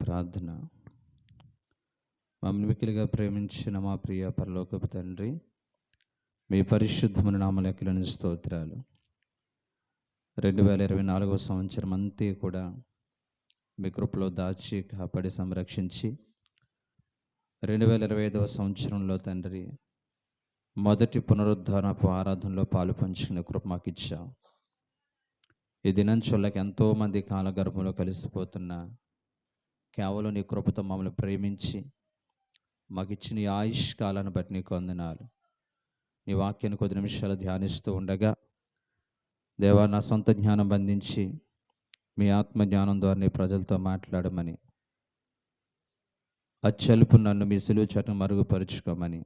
ప్రార్థన. మమ్మల్ని మిక్కిలిగా ప్రేమించిన మా ప్రియ పరలోకపు తండ్రి, మీ పరిశుద్ధమైన నామలెక్కలని స్తోత్రాలు. 2024 సంవత్సరం అంతే కూడా మీ కృపలో దాచి కాపాడి సంరక్షించి 2025 సంవత్సరంలో తండ్రి మొదటి పునరుద్ధానపు ఆరాధనలో పాలు పంచుకునే కృప మాకు ఇచ్చావు. ఈ దినం చూడలేక ఎంతోమంది కాలగర్భంలో కలిసిపోతున్న కేవలం నీ కృపతో మమ్మల్ని ప్రేమించి మాకు ఇచ్చిన ఈ ఆయుష్ కాలాన్ని బట్టి నీకు వందనాలు. నీ వాక్యాన్ని కొద్ది నిమిషాలు ధ్యానిస్తూ ఉండగా దేవా, నా సొంత జ్ఞానం బంధించి మీ ఆత్మ జ్ఞానం ద్వారా నీ ప్రజలతో మాట్లాడమని, అచ్చలుపు నన్ను మీ సిలువ చాటును మరుగుపరుచుకోమని,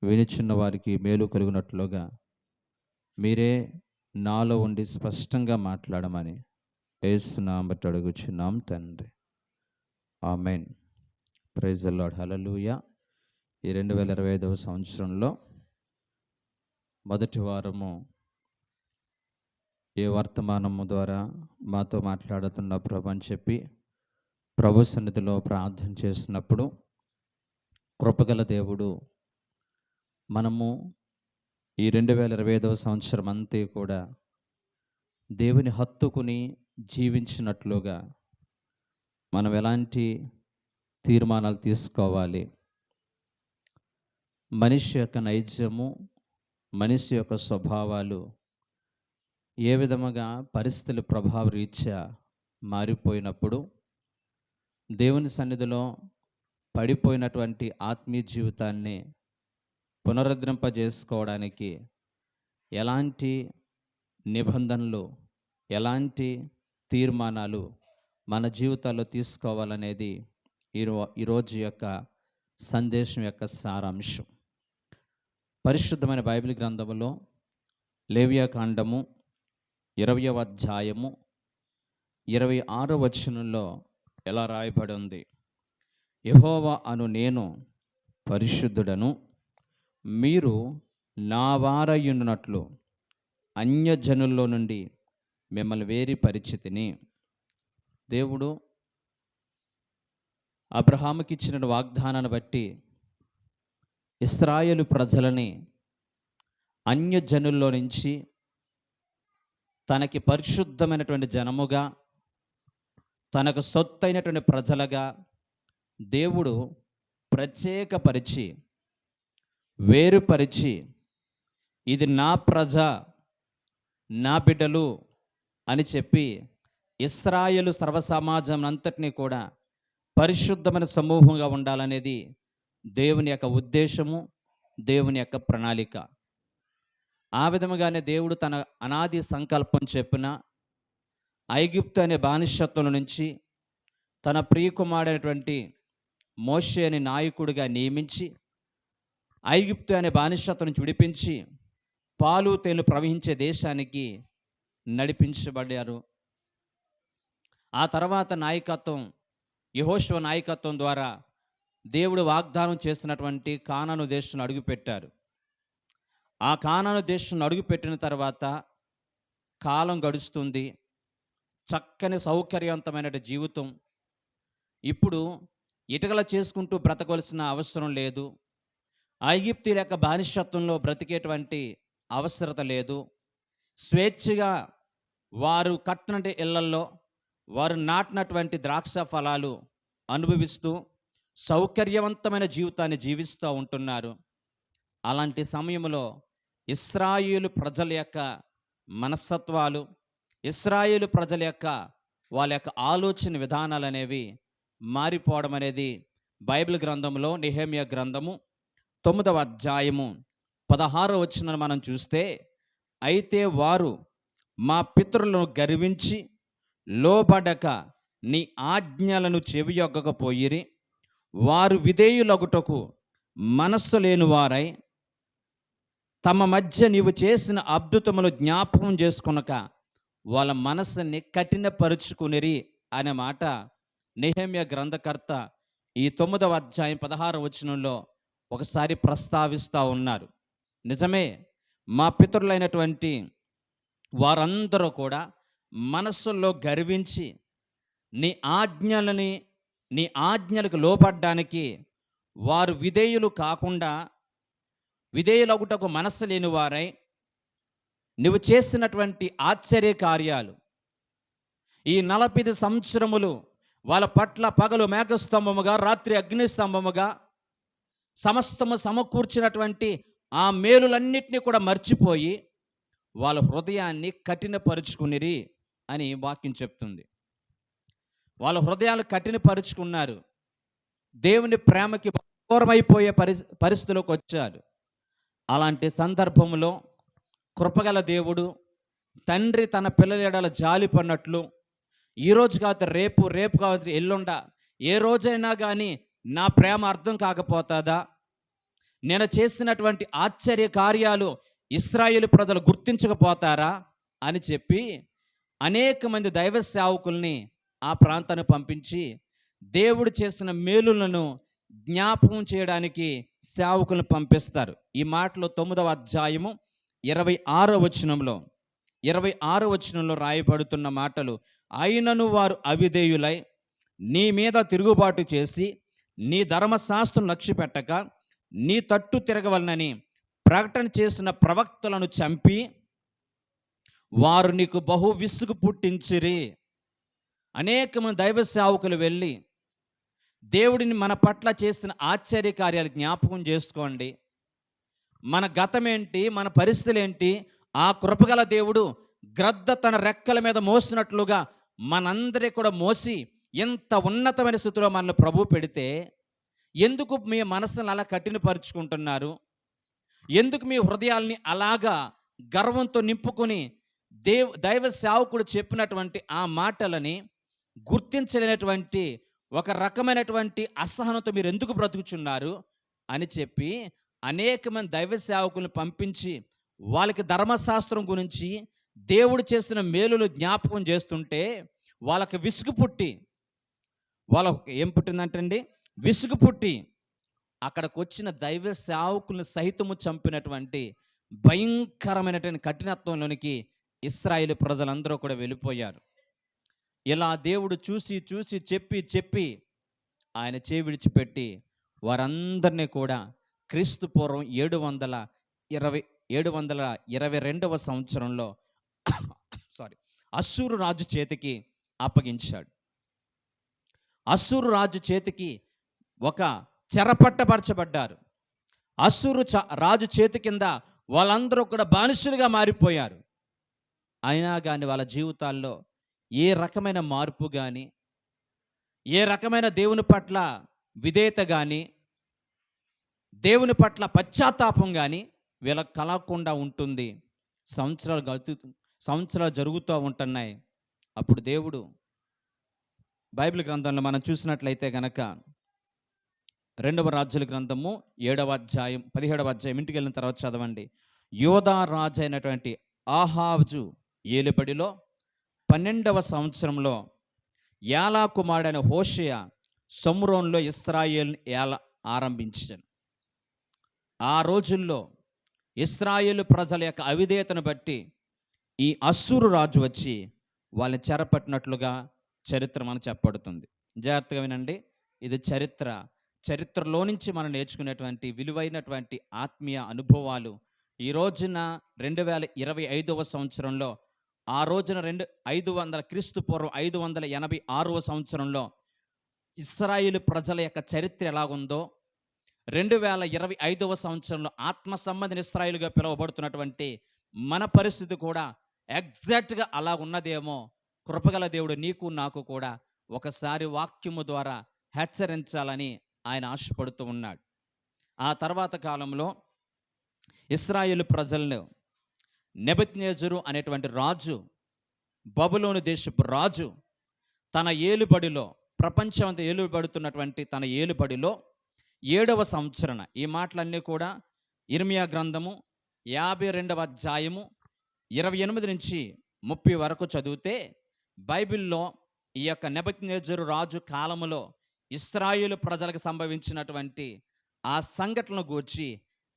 వినిచున్న వారికి మేలు కలుగునట్లుగా మీరే నాలో ఉండి స్పష్టంగా మాట్లాడమని యేసు నామమున బట్టి అడుగుచున్నాం తండ్రి, ఆమెన్. ప్రైజ్ ది లార్డ్, హల్లెలూయా. ఈ 2025 సంవత్సరంలో మొదటి వారము ఏ వర్తమానము ద్వారా మాతో మాట్లాడుతున్న ప్రభు అని చెప్పి ప్రభు సన్నిధిలో ప్రార్థన చేసినప్పుడు, కృపగల దేవుడు మనము ఈ 2025 సంవత్సరం అంతే కూడా దేవుని హత్తుకుని జీవించినట్లుగా మనం ఎలాంటి తీర్మానాలు తీసుకోవాలి, మనిషి యొక్క నైజము, మనిషి యొక్క స్వభావాలు ఏ విధముగా పరిస్థితుల ప్రభావ రీత్యా మారిపోయినప్పుడు దేవుని సన్నిధిలో పడిపోయినటువంటి ఆత్మీయ జీవితాన్ని పునరుద్ధరింపజేసుకోవడానికి ఎలాంటి నిబంధనలు, ఎలాంటి తీర్మానాలు మన జీవితాల్లో తీసుకోవాలనేది ఈరోజు యొక్క సందేశం యొక్క సారాంశం. పరిశుద్ధమైన బైబిల్ గ్రంథములో లేవియాకాండము 20వ అధ్యాయము 26వ వచనంలో ఎలా రాయబడి ఉంది? యెహోవా అను నేను పరిశుద్ధుడను, మీరు నా వారయ్యున్నట్లు అన్యజనుల్లో నుండి మిమ్మల్ని వేరి పరిచితిని. దేవుడు అబ్రహాముకి ఇచ్చిన వాగ్దానాన్ని బట్టి ఇశ్రాయేలు ప్రజలని అన్యజనుల్లో నుంచి తనకి పరిశుద్ధమైనటువంటి జనముగా, తనకు సొత్తైనటువంటి ప్రజలుగా దేవుడు ప్రత్యేకపరిచి, వేరుపరిచి, ఇది నా ప్రజ, నా బిడ్డలు అని చెప్పి ఇశ్రాయేలు సర్వసమాజం అంతటినీ కూడా పరిశుద్ధమైన సమూహంగా ఉండాలనేది దేవుని యొక్క ఉద్దేశము, దేవుని యొక్క ప్రణాళిక. ఆ విధముగానే దేవుడు తన అనాది సంకల్పం చెప్పిన ఐగుప్తు అనే బానిసత్వం నుంచి తన ప్రియకుమారుడైనటువంటి మోషే అనే నాయకుడిగా నియమించి ఐగుప్తు అనే బానిసత్వం నుంచి విడిపించి పాలు తేనెలు ప్రవహించే దేశానికి నడిపించబడ్డారు. ఆ తర్వాత నాయకత్వం, యెహోషువ నాయకత్వం ద్వారా దేవుడు వాగ్దానం చేసినటువంటి కానాను దేశంలో అడుగుపెట్టారు. ఆ కానాను దేశంలో అడుగుపెట్టిన తర్వాత కాలం గడుస్తుంది. చక్కని సౌకర్యవంతమైన జీవితం. ఇప్పుడు ఇటుకల చేసుకుంటూ బ్రతకవలసిన అవసరం లేదు. ఐగుప్తీయుల యొక్క బానిసత్వంలో బ్రతికేటువంటి అవసరత లేదు. స్వేచ్ఛగా వారు కట్టినటువంటి ఇళ్లల్లో వారు నాటినటువంటి ద్రాక్ష ఫలాలు అనుభవిస్తూ సౌకర్యవంతమైన జీవితాన్ని జీవిస్తూ ఉంటున్నారు. అలాంటి సమయంలో ఇశ్రాయేలు ప్రజల యొక్క మనస్తత్వాలు, ఇశ్రాయేలు ప్రజల యొక్క వాళ్ళ యొక్క ఆలోచన విధానాలు అనేవి మారిపోవడం అనేది బైబిల్ గ్రంథంలో నెహెమ్యా గ్రంథము 9వ అధ్యాయము 16వ వచనాన్ని మనం చూస్తే, అయితే వారు మా పితరులను గర్వించి లోబడక నీ ఆజ్ఞలను చెవియొగ్గకపోయిరి, వారు విధేయులగుటకు మనస్సు లేని వారై తమ మధ్య నీవు చేసిన అద్భుతములు జ్ఞాపకం చేసుకొనక వాళ్ళ మనస్సుని కఠినపరుచుకునిరి అనే మాట నెహెమ్యా గ్రంథకర్త ఈ 9వ అధ్యాయం 16వ వచనంలో ఒకసారి ప్రస్తావిస్తూ ఉన్నారు. నిజమే, మా పితరులైనటువంటి వారందరూ కూడా మనస్సుల్లో గర్వించి నీ ఆజ్ఞలని నీ ఆజ్ఞలకు లోబడ్డానికి వారు విధేయులు కాకుండా, విధేయులగుటకు మనస్సు లేని వారై, నువ్వు చేసినటువంటి ఆశ్చర్య కార్యాలు, ఈ 40 సంవత్సరములు వాళ్ళ పట్ల పగలు మేఘస్తంభముగా, రాత్రి అగ్నిస్తంభముగా సమస్తము సమకూర్చినటువంటి ఆ మేలులన్నిటినీ కూడా మర్చిపోయి వాళ్ళ హృదయాన్ని కఠినపరుచుకునిరి అని వాక్యం చెప్తుంది. వాళ్ళ హృదయాలు కఠినపరుచుకున్నారు. దేవుని ప్రేమకి దూరమైపోయే పరిస్థితిలోకి వచ్చారు. అలాంటి సందర్భంలో కృపగల దేవుడు తండ్రి తన పిల్లల ఎడల జాలి పడినట్లు, ఈరోజు కాదు రేపు, రేపు కాదు ఎల్లుండ, ఏ రోజైనా కానీ నా ప్రేమ అర్థం కాకపోతుందా? నేను చేసినటువంటి ఆశ్చర్య కార్యాలు ఇశ్రాయేలు ప్రజలు గుర్తించకపోతారా అని చెప్పి అనేక మంది దైవ సేవకుల్ని ఆ ప్రాంతాన్ని పంపించి దేవుడు చేసిన మేలులను జ్ఞాపకం చేయడానికి సేవకులను పంపిస్తారు. ఈ మాటలో 9వ అధ్యాయము 26వ వచనంలో రాయబడుతున్న మాటలు, అయినను వారు అవిధేయులై నీ మీద తిరుగుబాటు చేసి నీ ధర్మశాస్త్రం లక్ష్యపెట్టక నీ తట్టు తిరగవలనని ప్రకటన చేసిన ప్రవక్తలను చంపి వారు నీకు బహు విసుగు పుట్టించిరి. అనేక మంది దైవ సేవకులు వెళ్ళి దేవుడిని మన పట్ల చేసిన ఆశ్చర్య కార్యాలు జ్ఞాపకం చేసుకోండి, మన గతం ఏంటి, మన పరిస్థితులు ఏంటి, ఆ కృపగల దేవుడు గ్రద్ద తన రెక్కల మీద మోసినట్లుగా మనందరి కూడా మోసి ఎంత ఉన్నతమైన స్థితిలో మనల్ని ప్రభు పెడితే ఎందుకు మీ మనసును అలా కఠినపరుచుకుంటున్నారు? ఎందుకు మీ హృదయాల్ని అలాగా గర్వంతో నింపుకొని దైవ సేవకుడు చెప్పినటువంటి ఆ మాటలని గుర్తించలేనటువంటి ఒక రకమైనటువంటి అసహనంతో మీరు ఎందుకు బ్రతుకుచున్నారు అని చెప్పి అనేక మంది దైవ సేవకులను పంపించి వాళ్ళకి ధర్మశాస్త్రం గురించి, దేవుడు చేసిన మేలులు జ్ఞాపకం చేస్తుంటే వాళ్ళకి విసుగు పుట్టి, వాళ్ళకి ఏం పుట్టిందంటండి? విసుగు పుట్టి అక్కడికి వచ్చిన దైవ సేవకులను సహితము చంపినటువంటి భయంకరమైనటువంటి కఠినత్వంలోనికి ఇశ్రాయేలు ప్రజలందరూ కూడా వెళ్ళిపోయారు. ఇలా దేవుడు చూసి చూసి చెప్పి ఆయన చేయి విడిచిపెట్టి వారందరినీ కూడా క్రీస్తు పూర్వం 722వ సంవత్సరంలో అశ్షూరు రాజు చేతికి అప్పగించాడు. అశ్షూరు రాజు చేతికి ఒక చెరపట్టపరచబడ్డారు. అశ్షూరు రాజు చేతి కింద వాళ్ళందరూ కూడా బానిసలుగా మారిపోయారు. అయినా కానీ వాళ్ళ జీవితాల్లో ఏ రకమైన మార్పు కానీ, ఏ రకమైన దేవుని పట్ల విధేయత కానీ, దేవుని పట్ల పశ్చాత్తాపం కానీ వీళ్ళకి కలగకుండా ఉంటుంది. సంవత్సరాలు జరుగుతూ ఉంటున్నాయి. అప్పుడు దేవుడు బైబిల్ గ్రంథంలో మనం చూసినట్లయితే కనుక 2వ రాజుల గ్రంథము 7వ అధ్యాయం 17వ అధ్యాయం ఇంటికి వెళ్ళిన తర్వాత చదవండి. యోధా రాజు అయినటువంటి ఆహాజు ఏలుబడిలో 12వ సంవత్సరంలో యాలా కుమారుడైన హోషేయ షోమ్రోనులో ఇశ్రాయేలును ఏల ఆరంభించాను. ఆ రోజుల్లో ఇశ్రాయేలు ప్రజల యొక్క అవిధేయతను బట్టి ఈ అశ్షూరు రాజు వచ్చి వాళ్ళని చెరపట్టినట్లుగా చరిత్ర మనం చెప్పబడుతుంది. జాగ్రత్తగా వినండి, ఇది చరిత్రలో నుంచి మనం నేర్చుకునేటువంటి విలువైనటువంటి ఆత్మీయ అనుభవాలు. ఈ రోజున 2025వ సంవత్సరంలో, ఆ రోజున క్రీస్తు పూర్వం 586వ సంవత్సరంలో ఇశ్రాయేలు ప్రజల యొక్క చరిత్ర ఎలాగుందో, 2025వ సంవత్సరంలో ఆత్మ సంబంధిత ఇశ్రాయేలుగా పిలువబడుతున్నటువంటి మన పరిస్థితి కూడా ఎగ్జాక్ట్గా అలా ఉన్నదేమో కృపగల దేవుడు నీకు నాకు కూడా ఒకసారి వాక్యము ద్వారా హెచ్చరించాలని ఆయన ఆశపడుతూ ఉన్నాడు. ఆ తర్వాత కాలంలో ఇశ్రాయేలు ప్రజలను నెబుకద్నెజరు అనేటువంటి రాజు, బబులోను దేశపు రాజు, తన ఏలుబడిలో, ప్రపంచమంతా ఏలుబడుతున్నటువంటి తన ఏలుబడిలో 7వ సంవత్సరాన, ఈ మాటలన్నీ కూడా ఇర్మియా గ్రంథము 52వ అధ్యాయము 28 నుంచి 30 వరకు చదివితే బైబిల్లో ఈ యొక్క నెబుకద్నెజరు రాజు కాలములో ఇశ్రాయేలు ప్రజలకు సంభవించినటువంటి ఆ సంఘటనను గూర్చి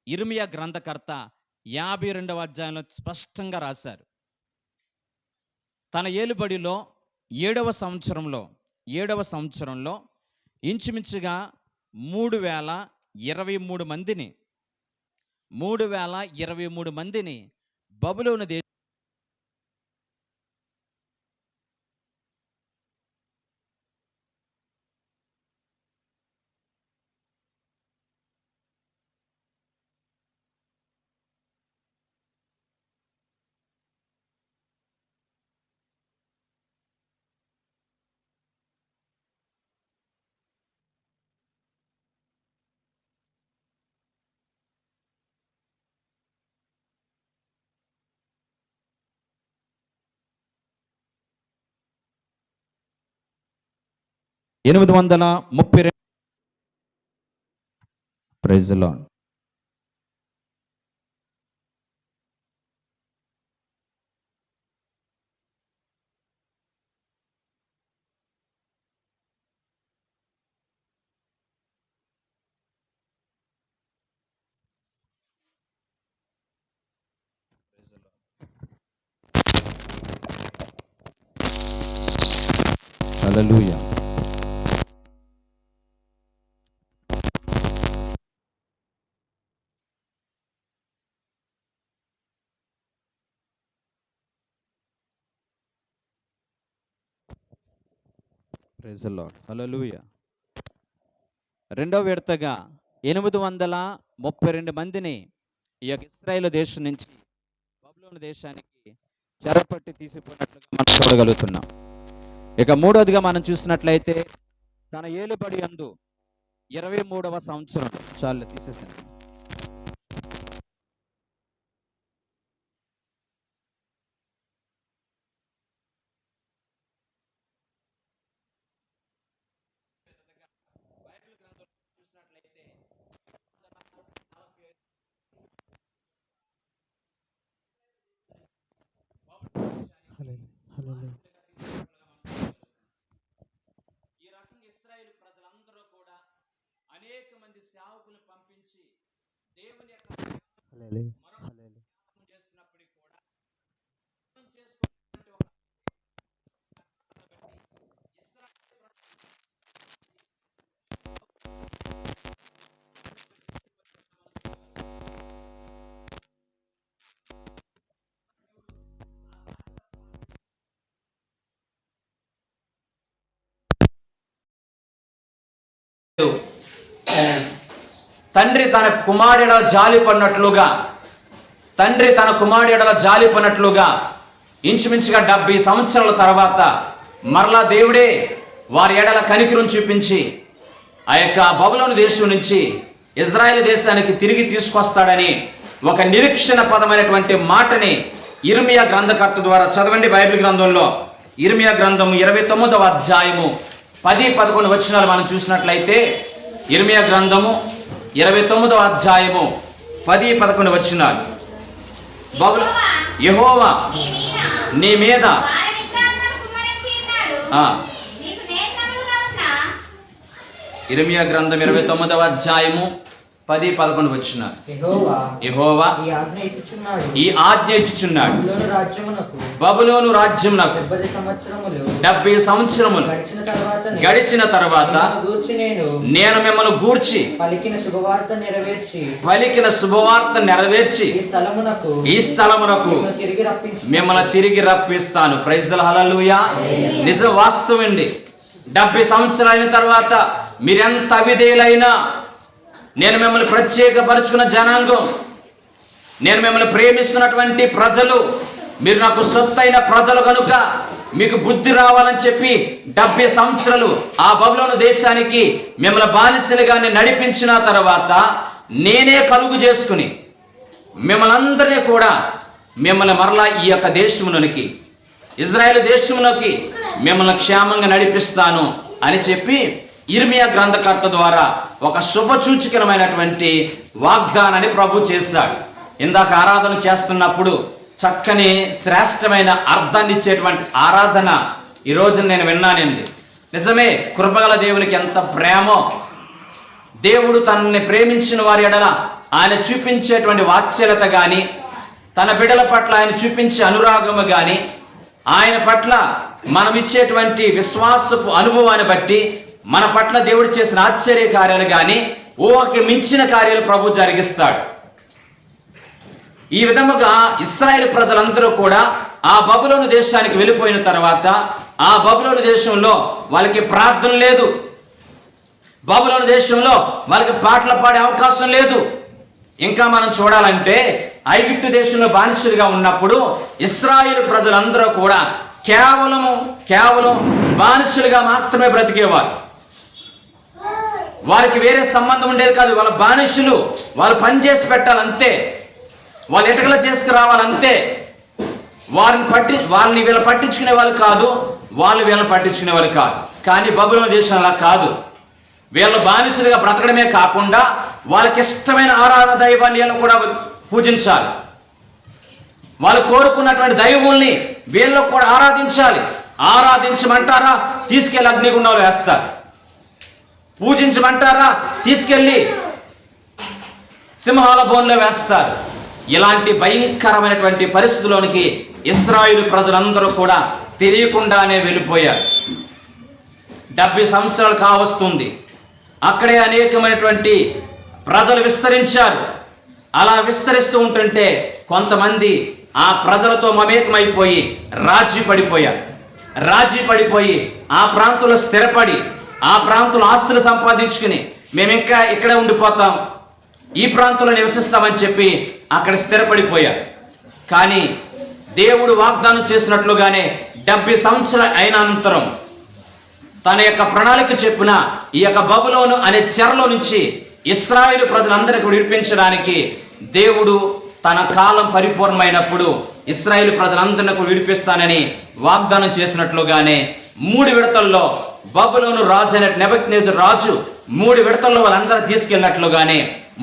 ఇర్మియా గ్రంథకర్త 52వ అధ్యాయంలో స్పష్టంగా రాశారు. తన ఏలుబడిలో 7వ సంవత్సరంలో ఇంచుమించుగా 3023 మందిని బబులోను దేశం 832 praise the Lord. Hallelujah. Praise the Lord. Hallelujah. రెండవ విడతగా 832 మందిని ఈ యొక్క ఇశ్రాయేలు దేశం నుంచి బబులోను దేశానికి చెరపట్టి తీసుకుపోయినట్లుగా మనం చూడగలుగుతున్నాం. ఇక మూడవదిగా మనం చూసినట్లయితే తన ఏలుబడి యందు 23వ సంవత్సరం చాలు తీసేసాను. ఈ రకంగా ఇశ్రాయేలు ప్రజలందరూ కూడా అనేక మంది సేవకులను పంపించి దేవుని యొక్క చేస్తున్నప్పటికీ కూడా చేసుకున్నటువంటి తండ్రి తన కుమారుడి ఎడల జాలి పడినట్లుగా ఇంచుమించుగా 70 సంవత్సరాల తర్వాత మరలా దేవుడే వారి ఎడల కనికరం చూపించి ఆ యొక్క బబులోను దేశం నుంచి ఇజ్రాయెల్ దేశానికి తిరిగి తీసుకొస్తాడని ఒక నిరీక్షణ పదమైనటువంటి మాటని ఇర్మియా గ్రంథకర్త ద్వారా చదవండి. బైబిల్ గ్రంథంలో ఇర్మియా గ్రంథము 29వ అధ్యాయము 10-11 వచనాలు మనం చూసినట్లయితే ఇర్మియా గ్రంథము 29వ అధ్యాయము 10-11 వచనాలు. యెహోవా నీ మీద ఇర్మియా గ్రంథం 29వ అధ్యాయము 10-11 వచనాలు. యెహోవా ఈ ఆజ్ఞ ఇచ్చుచున్నాడు, బబులోను రాజ్యమునకు 70 సంవత్సరములు గడిచిన తర్వాత నేను మిమ్మల్ని గూర్చి పలికిన శుభవార్త నెరవేర్చి ఈ స్థలమునకు మిమ్మల్ని తిరిగి రప్పిస్తాను. Praise the Lord. హల్లెలూయా. నిజ వాస్తవం అండి. 70 సంవత్సరాల తర్వాత మీరెంత అవిధేయులైనా, నేను మిమ్మల్ని ప్రత్యేకపరుచుకున్న జనాంగం, నేను మిమ్మల్ని ప్రేమిస్తున్నటువంటి ప్రజలు, మీరు నాకు సొత్తైన ప్రజలు కనుక మీకు బుద్ధి రావాలని చెప్పి 70 సంవత్సరాలు ఆ బబులోను దేశానికి మిమ్మల్ని బానిసలుగా నడిపించిన తర్వాత నేనే కలుగు చేసుకుని మిమ్మల్ని అందరినీ కూడా మిమ్మల్ని మరలా ఈ యొక్క దేశములోనికి, ఇజ్రాయేల్ దేశములోకి మిమ్మల్ని క్షేమంగా నడిపిస్తాను అని చెప్పి ఇర్మియా గ్రంథకర్త ద్వారా ఒక శుభసూచకమైనటువంటి వాగ్దానాన్ని ప్రభు చేశాడు. ఇందాక ఆరాధన చేస్తున్నప్పుడు చక్కని శ్రేష్టమైన అర్థాన్ని ఇచ్చేటువంటి ఆరాధన ఈరోజు నేను విన్నానండి. నిజమే, కృపగల దేవునికి ఎంత ప్రేమో, దేవుడు తనని ప్రేమించిన వారి ఎడల ఆయన చూపించేటువంటి వాత్సల్యత కానీ, తన బిడ్డల పట్ల ఆయన చూపించే అనురాగము కానీ, ఆయన పట్ల మనం ఇచ్చేటువంటి విశ్వాసపు అనుభవాన్ని బట్టి మన పట్ల దేవుడు చేసిన ఆశ్చర్య కార్యాలు కానీ ఊహకి మించిన కార్యాలు ప్రభు జరిగిస్తాడు. ఈ విధముగా ఇశ్రాయేలు ప్రజలందరూ కూడా ఆ బబులోను దేశానికి వెళ్ళిపోయిన తర్వాత ఆ బబులోను దేశంలో వాళ్ళకి ప్రార్థన లేదు, బబులోను దేశంలో వాళ్ళకి పాటలు పాడే అవకాశం లేదు. ఇంకా మనం చూడాలంటే ఐగుప్తు దేశంలో బానిసలుగా ఉన్నప్పుడు ఇశ్రాయేలు ప్రజలందరూ కూడా కేవలం బానిసలుగా మాత్రమే బ్రతికేవారు. వారికి వేరే సంబంధం ఉండేది కాదు. వాళ్ళ బానిసలు, వాళ్ళు పని చేసి పెట్టాలంతే, వాళ్ళు ఎటకలు చేసుకురావాలంతే. వాళ్ళని వీళ్ళు పట్టించుకునే వాళ్ళు కాదు, వాళ్ళు వీళ్ళని పట్టించుకునే వాళ్ళు కాదు. కానీ బబులోను దేశం అలా కాదు. వీళ్ళు బానిసలుగా బ్రతకడమే కాకుండా వాళ్ళకి ఇష్టమైన ఆరాధన దైవాన్ని కూడా పూజించాలి. వాళ్ళు కోరుకున్నటువంటి దైవుల్ని వీళ్ళు కూడా ఆరాధించాలి. ఆరాధించమంటారా, తీసుకెళ్ళి అగ్నిగుండంలో వేస్తారు. పూజించమంటారా, తీసుకెళ్ళి సింహాల బోన్లో వేస్తారు. ఇలాంటి భయంకరమైనటువంటి పరిస్థితుల్లోనికి ఇశ్రాయేలు ప్రజలందరూ కూడా తెలియకుండానే వెళ్ళిపోయారు. 70 సంవత్సరాలు కావస్తుంది. అక్కడే అనేకమైనటువంటి ప్రజలు విస్తరించారు. అలా విస్తరిస్తూ ఉంటుంటే కొంతమంది ఆ ప్రజలతో మమేకమైపోయి రాజీ పడిపోయి ఆ ప్రాంతంలో స్థిరపడి ఆ ప్రాంతంలో ఆస్తులు సంపాదించుకుని మేము ఇంకా ఇక్కడే ఉండిపోతాం, ఈ ప్రాంతంలో నివసిస్తామని చెప్పి అక్కడ స్థిరపడిపోయారు. కానీ దేవుడు వాగ్దానం చేసినట్లుగానే 70 సంవత్సరాలు అయిన అనంతరం తన యొక్క ప్రణాళిక చెప్పున ఈ యొక్క బబులోను అనే చెరలో నుంచి ఇశ్రాయేలు ప్రజలందరికీ విడిపించడానికి దేవుడు తన కాలం పరిపూర్ణమైనప్పుడు ఇశ్రాయేలు ప్రజలందరినీ విడిపిస్తానని వాగ్దానం చేసినట్లుగానే 3 విడతల్లో బబులోను రాజు అనే నెబుకద్నెజరు రాజు 3 విడతల్లో వాళ్ళందరూ తీసుకెళ్ళినట్లుగానే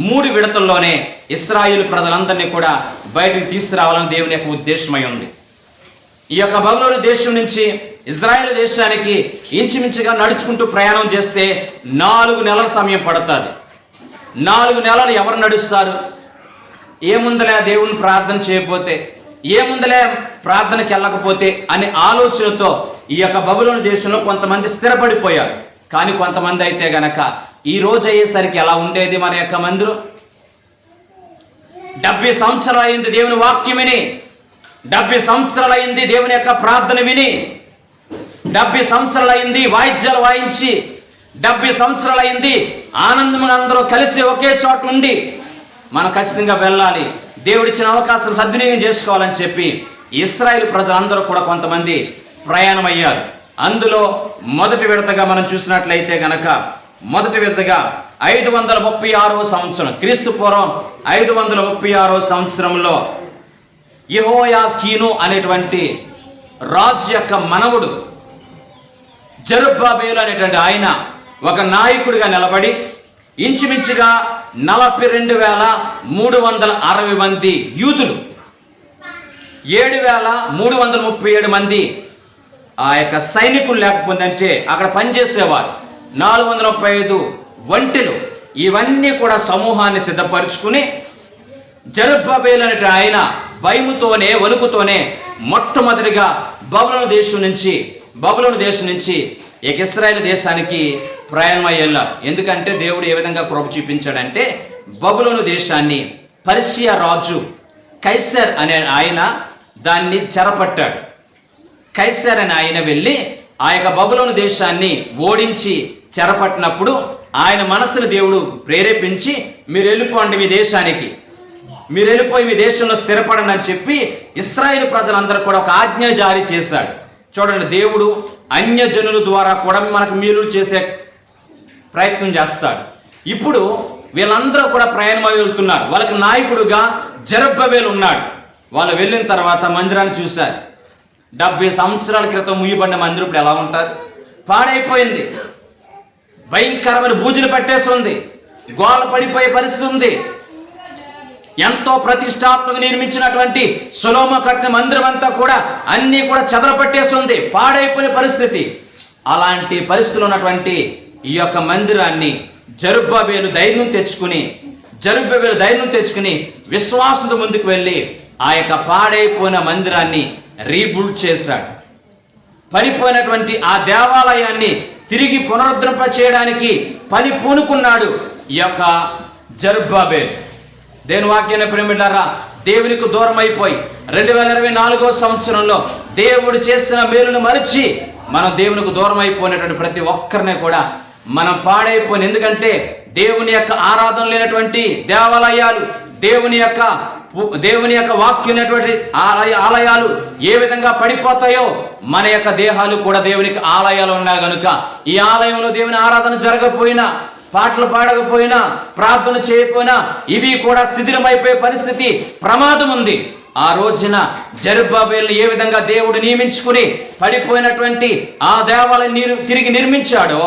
3 విడతల్లోనే ఇశ్రాయేలు ప్రజలందరినీ కూడా బయటికి తీసుకురావాలని దేవుని యొక్క ఉద్దేశమై ఉంది. ఈ యొక్క బబులోను దేశం నుంచి ఇజ్రాయేల్ దేశానికి ఇంచుమించుగా నడుచుకుంటూ ప్రయాణం చేస్తే 4 నెలల సమయం పడుతుంది. 4 నెలలు ఎవరు నడుస్తారు? ఏముందలే దేవుని ప్రార్థన చేయకపోతే, ఏముందలే ప్రార్థనకి వెళ్ళకపోతే అనే ఆలోచనతో ఈ యొక్క బబులోను దేశంలో కొంతమంది స్థిరపడిపోయారు. కానీ కొంతమంది అయితే గనక ఈ రోజు అయ్యేసరికి ఎలా ఉండేది మన యొక్క మందిరం? 70 సంవత్సరాలు అయింది దేవుని వాక్యం విని, 70 సంవత్సరాలు అయింది దేవుని యొక్క ప్రార్థన విని, 70 సంవత్సరాలు అయింది వాయిద్యాలు వాయించి, 70 సంవత్సరాలు అయింది ఆనందంగా అందరూ కలిసి ఒకే చోట ఉండి మనం ఖచ్చితంగా వెళ్ళాలి, దేవుడిచ్చిన అవకాశం సద్వినియోగం చేసుకోవాలని చెప్పి ఇశ్రాయేలు ప్రజలందరూ కూడా కొంతమంది ప్రయాణం అయ్యారు. అందులో మొదటి విడతగా మనం చూసినట్లయితే గనక మొదటి విడతగా 536వ సంవత్సరం, క్రీస్తు పూర్వం 536వ సంవత్సరంలో యెహోయాకీను అనేటువంటి రాజు యొక్క మనవుడు జెరుబ్బాబెలు అనేటువంటి ఆయన ఒక నాయకుడిగా నిలబడి ఇంచుమించుగా 42,360 మంది యూదులు, 7,337 మంది ఆ యొక్క సైనికులు లేకపోతే అక్కడ పనిచేసేవారు, 435 ఒంటెలు, ఇవన్నీ కూడా సమూహాన్ని సిద్ధపరుచుకుని జెరుబ్బాబెలు అనే ఆయన భయముతోనే వణుకుతోనే మొట్టమొదటిగా బబులోను దేశం నుంచి ఇశ్రాయేలు దేశానికి ప్రయాణం అయ్యేలా. ఎందుకంటే దేవుడు ఏ విధంగా కృప చూపించాడంటే బబులోను దేశాన్ని పర్షియా రాజు కైసర్ అనే ఆయన దాన్ని చెరపట్టాడు. కైసర్ అనే ఆయన వెళ్ళి ఆ యొక్క బబులోను దేశాన్ని ఓడించి చెరపట్టినప్పుడు ఆయన మనసును దేవుడు ప్రేరేపించి మీరు వెళ్ళిపోండి మీ దేశానికి, మీరు వెళ్ళిపోయి మీ దేశంలో స్థిరపడండి అని చెప్పి ఇశ్రాయేలు ప్రజలందరూ కూడా ఒక ఆజ్ఞ జారీ చేశాడు. చూడండి, దేవుడు అన్యజనుల ద్వారా కూడా మనకు మేలు చేసే ప్రయత్నం చేస్తాడు. ఇప్పుడు వీళ్ళందరూ కూడా ప్రయాణం వెళ్తున్నారు. వాళ్ళకి నాయకుడుగా జెరుబ్బాబెలు ఉన్నాడు. వాళ్ళు వెళ్ళిన తర్వాత మందిరాన్ని చూశారు. 70 సంవత్సరాల క్రితం ముయ్యబడిన మందిరం ఇప్పుడు ఎలా ఉంటుంది? పాడైపోయింది, భయంకరమైన బూజులు పట్టేసి ఉంది, గోల పడిపోయే పరిస్థితి ఉంది. ఎంతో ప్రతిష్టాత్మక నిర్మించినటువంటి సొలొమోను కట్టిన మందిరం అంతా కూడా అన్నీ కూడా చెదరపట్టేసి ఉంది, పాడైపోయిన పరిస్థితి. అలాంటి పరిస్థితులు ఉన్నటువంటి ఈ యొక్క మందిరాన్ని జెరుబ్బాబెలు ధైర్యం తెచ్చుకుని విశ్వాసంతో ముందుకు వెళ్ళి ఆ యొక్క పాడైపోయిన మందిరాన్ని రీబిల్డ్ చేశాడు. పడిపోయినటువంటి ఆ దేవాలయాన్ని తిరిగి పునరుద్ధరింప చేయడానికి పని పూనుకున్నాడు ఈ యొక్క జరుబ్బాబెల్. దేవుని వాక్యాన్ని ప్రేమిలారా, దేవునికి దూరం అయిపోయి 2024 సంవత్సరంలో దేవుడు చేసిన మేలును మరిచి మనం దేవునికి దూరం అయిపోయినటువంటి ప్రతి ఒక్కరిని కూడా మనం పాడైపోయిన. ఎందుకంటే దేవుని యొక్క ఆరాధన లేనటువంటి దేవాలయాలు, దేవుని యొక్క వాక్యం ఆలయాలు ఏ విధంగా పడిపోతాయో మన యొక్క దేహాలు కూడా దేవునికి ఆలయాలు ఉన్నాయి కనుక ఈ ఆలయంలో దేవుని ఆరాధన జరగకపోయినా, పాటలు పాడకపోయినా, ప్రార్థన చేయకపోయినా ఇవి కూడా శిథిలమైపోయే పరిస్థితి, ప్రమాదం ఉంది. ఆ రోజున జరుబ్బాబెల్ని ఏ విధంగా దేవుడు నియమించుకుని పడిపోయినటువంటి ఆ దేవాలయం తిరిగి నిర్మించాడో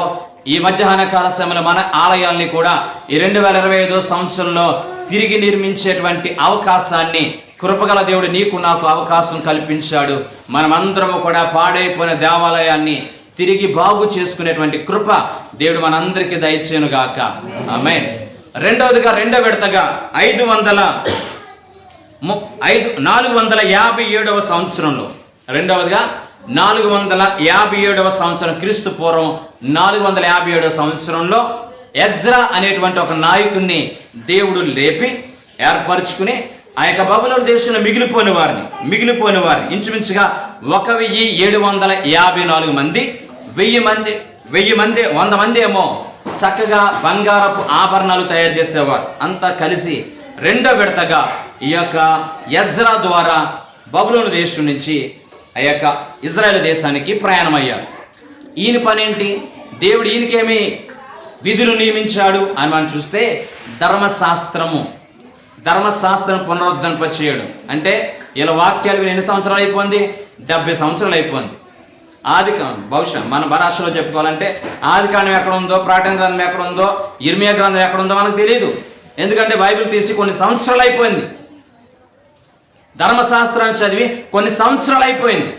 ఈ మధ్యాహ్న కాల సమయంలో మన ఆలయాల్ని కూడా ఈ 2025 సంవత్సరంలో తిరిగి నిర్మించేటువంటి అవకాశాన్ని కృపగల దేవుడు నీకు నాకు అవకాశం కల్పించాడు. మనమందరము కూడా పాడైపోయిన దేవాలయాన్ని తిరిగి బాగు చేసుకునేటువంటి కృప దేవుడు మనందరికీ దయచేయును గాక. ఆమేన్. రెండో విడతగా 457వ సంవత్సరంలో, 457వ సంవత్సరం క్రీస్తు పూర్వం 457వ సంవత్సరంలో ఎజ్రా అనేటువంటి ఒక నాయకుడిని దేవుడు లేపి ఏర్పరచుకుని ఆ యొక్క బబులోను దేశంలో మిగిలిపోయిన వారిని ఇంచుమించుగా 1754 మంది, 100 మంది ఏమో చక్కగా బంగారపు ఆభరణాలు తయారు చేసేవారు. అంతా కలిసి రెండో విడతగా ఈ యొక్క ఎజ్రా ద్వారా బబులోను దేశం నుంచి ఆ యొక్క ఇజ్రాయేల్ దేశానికి ప్రయాణమయ్యారు. ఈయన పనేంటి? దేవుడు ఈయనకేమి విధులు నియమించాడు అని మనం చూస్తే ధర్మశాస్త్రం పునరుద్ధరింప చేయడం. అంటే ఇలా వాక్యాలు ఎన్ని సంవత్సరాలు అయిపోయింది? 70 సంవత్సరాలు అయిపోయింది. బహుశా మన భాషలో చెప్పుకోవాలంటే ఆదికాండం ఎక్కడ ఉందో, ప్రకటన గ్రంథం ఎక్కడ ఉందో, ఇర్మియా గ్రంథం ఎక్కడ ఉందో మనకు తెలియదు. ఎందుకంటే బైబిల్ తీసి కొన్ని సంవత్సరాలు అయిపోయింది. ధర్మశాస్త్రాన్ని చదివి కొన్ని సంవత్సరాలు అయిపోయింది.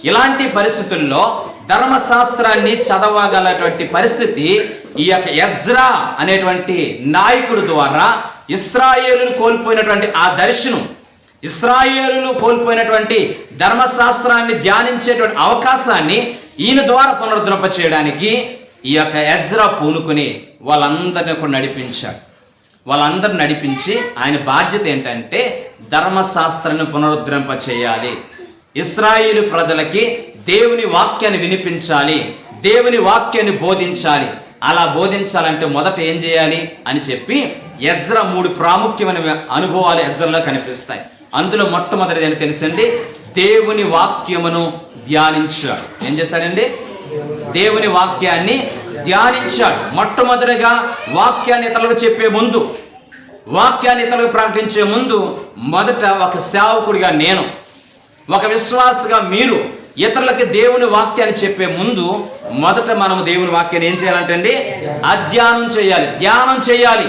ఇలాంటి పరిస్థితుల్లో ధర్మశాస్త్రాన్ని చదవగలటువంటి పరిస్థితి ఈ యొక్క ఎజ్రా అనేటువంటి నాయకుడు ద్వారా ఇశ్రాయేలును కోల్పోయినటువంటి ఆ దర్శనం, ఇశ్రాయేలును కోల్పోయినటువంటి ధర్మశాస్త్రాన్ని ధ్యానించేటువంటి అవకాశాన్ని ఈయన ద్వారా పునరుద్ధరింప చేయడానికి ఈ యొక్క ఎజ్రా పూనుకుని వాళ్ళందరినీ కూడా నడిపించాడు. వాళ్ళందరూ నడిపించి ఆయన బాధ్యత ఏంటంటే ధర్మశాస్త్రాన్ని పునరుద్ధరింప చేయాలి, ఇశ్రాయేలు ప్రజలకి దేవుని వాక్యాన్ని వినిపించాలి, దేవుని వాక్యాన్ని బోధించాలి. అలా బోధించాలంటే మొదట ఏం చేయాలి అని చెప్పి ఎజ్రా 3 ప్రాముఖ్యమైన అనుభవాలు ఎజ్రాలో కనిపిస్తాయి. అందులో మొట్టమొదటిది ఏంటి తెలుసండి? దేవుని వాక్యమును ధ్యానించాడు. ఏం చేశాడండి? దేవుని వాక్యాన్ని ధ్యానించాడు. మొట్టమొదటిగా వాక్యాన్ని ఇతరులకు చెప్పే ముందు, వాక్యాన్ని ఇతరులకు ప్రకటించే ముందు మొదట ఒక సేవకుడిగా నేను, ఒక విశ్వాసగా మీరు ఇతరులకి దేవుని వాక్యాన్ని చెప్పే ముందు మొదట మనం దేవుని వాక్యాన్ని ఏం చేయాలంటే అధ్యానం చేయాలి, ధ్యానం చేయాలి.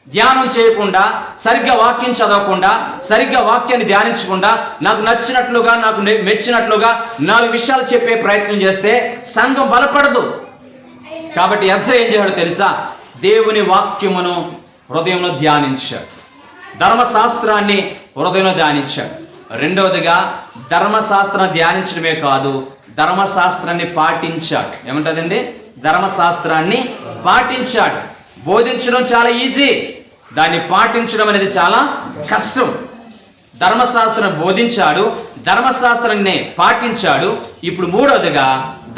ధ్యానం చేయకుండా, సరిగ్గా వాక్యం చదవకుండా, సరిగ్గా వాక్యాన్ని ధ్యానించకుండా, నాకు నచ్చినట్లుగా, నాకు మెచ్చినట్లుగా 4 విషయాలు చెప్పే ప్రయత్నం చేస్తే సంఘం బలపడదు. కాబట్టి ఎజ్రా ఏం చేయాలో తెలుసా? దేవుని వాక్యమును హృదయంలో ధ్యానించాడు, ధర్మశాస్త్రాన్ని హృదయంలో ధ్యానించాడు. రెండవదిగా ధర్మశాస్త్రం ధ్యానించడమే కాదు, ధర్మశాస్త్రాన్ని పాటించాడు. ఏమంటదండి? ధర్మశాస్త్రాన్ని పాటించాడు. బోధించడం చాలా ఈజీ, దాన్ని పాటించడం అనేది చాలా కష్టం. ధర్మశాస్త్రం బోధించాడు, ధర్మశాస్త్రాన్ని పాటించాడు. ఇప్పుడు మూడవదిగా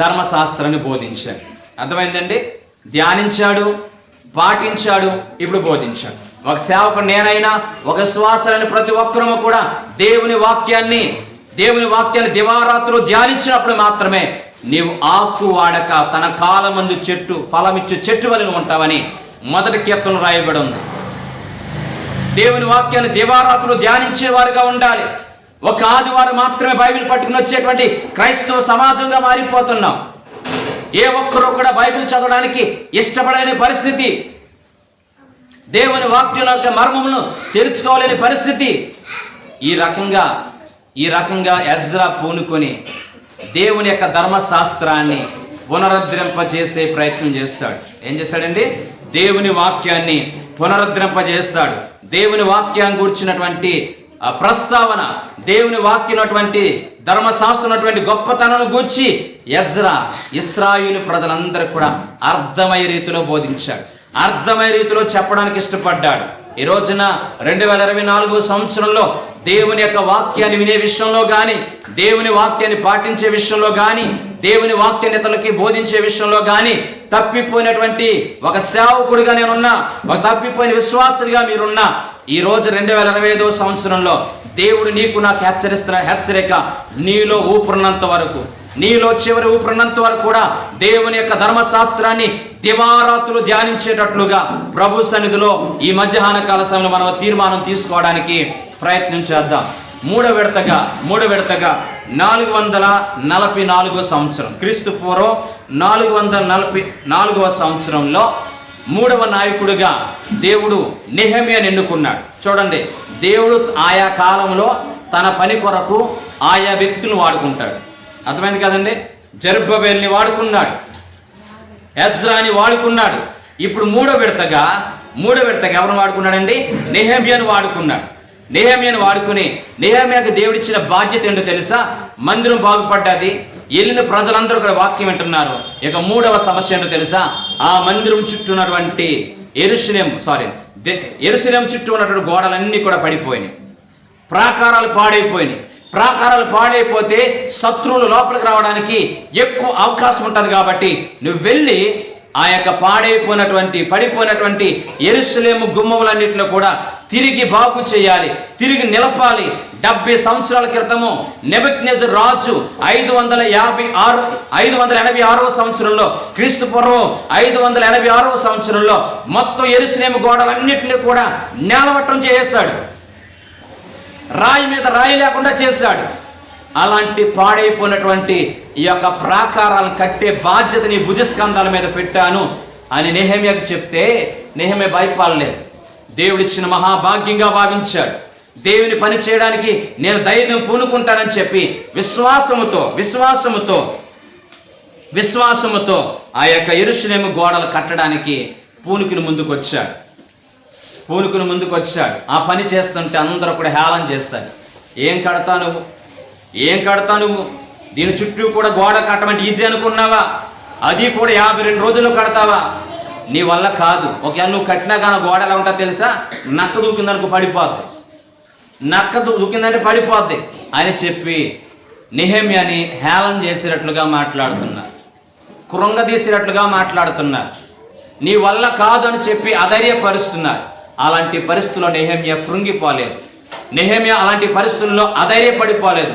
ధర్మశాస్త్రాన్ని బోధించాడు. అర్థమైందండి? ధ్యానించాడు, పాటించాడు, ఇప్పుడు బోధించాడు. ఒక సేవకుడు నేనైనా, ఒక విశ్వాసాలని ప్రతి ఒక్కరూ కూడా దేవుని వాక్యాన్ని దివారాత్రులు ధ్యానించినప్పుడు మాత్రమే నీవు ఆకు వాడక తన కాలమందు చెట్టు ఫలమిచ్చు చెట్టు వలె ఉంటావని మొదటి కీర్తన రాయబడి ఉంది. దేవుని వాక్యాన్ని దివారాత్రులు ధ్యానించేవారుగా ఉండాలి. ఒక ఆదివారం మాత్రమే బైబిల్ పట్టుకుని వచ్చేటువంటి క్రైస్తవ సమాజంగా మారిపోతున్నాం. ఏ ఒక్కరూ కూడా బైబిల్ చదవడానికి ఇష్టపడలేని పరిస్థితి, దేవుని వాక్యం యొక్క మర్మమును తెలుసుకోలేని పరిస్థితి. ఈ రకంగా ఎజ్రా పూనుకొని దేవుని యొక్క ధర్మశాస్త్రాన్ని పునరుద్ధరింపజేసే ప్రయత్నం చేస్తాడు. ఏం చేస్తాడండి? దేవుని వాక్యాన్ని పునరుద్ధరింపజేస్తాడు. దేవుని వాక్యాన్ని గూర్చినటువంటి ఆ ప్రస్తావన, దేవుని వాక్యమైనటువంటి ధర్మశాస్త్రమైనటువంటి గొప్పతనాన్ని గూర్చి ఎజ్రా ఇశ్రాయేలు ప్రజలందరికీ కూడా అర్థమయ్యే రీతిలో బోధించాడు, అర్థమయ్యే రీతిలో చెప్పడానికి ఇష్టపడ్డాడు. ఈ రోజున 2024 సంవత్సరంలో దేవుని యొక్క వాక్యాన్ని వినే విషయంలో కానీ, దేవుని వాక్యాన్ని పాటించే విషయంలో కానీ, దేవుని వాక్యాన్ని ఇతరులకి బోధించే విషయంలో కానీ తప్పిపోయినటువంటి ఒక సేవకుడిగా నేనున్నా, ఒక తప్పిపోయిన విశ్వాసుడిగా మీరున్నా, ఈ రోజు 2025 సంవత్సరంలో దేవుడు నీకు నాకు హెచ్చరిస్తున్న హెచ్చరిక, నీలో ఊపిరినంత వరకు, నీలో చివరి ఊపిరినంత వరకు కూడా దేవుని యొక్క ధర్మశాస్త్రాన్ని దివారాత్రులు ధ్యానించేటట్లుగా ప్రభు సన్నిధిలో ఈ మధ్యాహ్న కాల సమయంలో మనం తీర్మానం తీసుకోవడానికి ప్రయత్నం చేద్దాం. మూడో విడతగా 444 సంవత్సరం, క్రీస్తు పూర్వం 444 సంవత్సరంలో 3వ నాయకుడిగా దేవుడు నెహెమ్యాను ఎన్నుకున్నాడు. చూడండి, దేవుడు ఆయా కాలంలో తన పని కొరకు ఆయా వ్యక్తులను వాడుకుంటాడు. అర్థమైంది కదండి? జెరుబ్బబేలుని వాడుకున్నాడు, ఎజ్రాని వాడుకున్నాడు. ఇప్పుడు మూడో విడతగా ఎవరిని వాడుకున్నాడండి? నెహెమ్యాను వాడుకున్నాడు. నెహెమ్యాను వాడుకుని, నెహెమ్యాకు దేవుడిచ్చిన బాధ్యత ఏంటో తెలుసా? మందిరం బాగుపడ్డది, వెళ్ళిన ప్రజలందరూ కూడా వాక్యం వింటున్నారు. ఇక మూడవ సమస్య ఏంటో తెలుసా? ఆ మందిరం చుట్టూ ఉన్నటువంటి యెరూషలేము చుట్టూ ఉన్నటువంటి గోడలన్నీ కూడా పడిపోయినాయి, ప్రాకారాలు పాడైపోయినాయి. ప్రాకారాలు పాడైపోతే శత్రువులు లోపలికి రావడానికి ఎక్కువ అవకాశం ఉంటుంది. కాబట్టి నువ్వు వెళ్ళి ఆ యొక్క పడిపోయినటువంటి యెరూషలేము గుమ్మములన్నింటిలో కూడా తిరిగి బాగు చేయాలి, తిరిగి నిలపాలి. 70 సంవత్సరాల క్రితము నెబుకద్నెజరు రాజు 586వ సంవత్సరంలో, క్రీస్తు పూర్వం 586వ సంవత్సరంలో మొత్తం యెరూషలేము గోడలన్నింటినీ కూడా నేలమట్టం చేసేశాడు, రాయి మీద రాయి లేకుండా చేశాడు. అలాంటి పాడైపోయినటువంటి ఈ యొక్క ప్రాకారాలను కట్టే బాధ్యత నీ భుజస్కంధాల మీద పెట్టాను అని నెహెమ్యాకు చెప్తే నెహెమ్యా భయపడలేదు. దేవుడిచ్చిన మహాభాగ్యంగా భావించాడు. దేవుని పని చేయడానికి నేను ధైర్యం పూనుకుంటానని చెప్పి విశ్వాసముతో ఆ యొక్క యెరూషలేము గోడలు కట్టడానికి పూనుకుని ముందుకు వచ్చాడు. ఆ పని చేస్తుంటే అందరూ కూడా హేళన చేస్తారు. ఏం కడతా నువ్వు దీని చుట్టూ కూడా గోడ కట్టమంటే ఈజీ అనుకున్నావా? అది కూడా 52 రోజులు కడతావా? నీ వల్ల కాదు. ఒకవేళ నువ్వు కట్టినా కానీ గోడ ఎలా ఉంటా తెలుసా? నక్క దూకిందనుకో పడిపోద్ది, పడిపోద్ది అని చెప్పి నెహెమ్యాని హేళన చేసేటట్లుగా మాట్లాడుతున్నారు, కృంగదీసేటట్లుగా మాట్లాడుతున్నారు, నీ వల్ల కాదు అని చెప్పి అధైర్యపరుస్తున్నారు. అలాంటి పరిస్థితుల్లో నెహెమ్యా కృంగిపోలేదు, నెహెమ్యా అలాంటి పరిస్థితుల్లో అధైర్యపడిపోలేదు.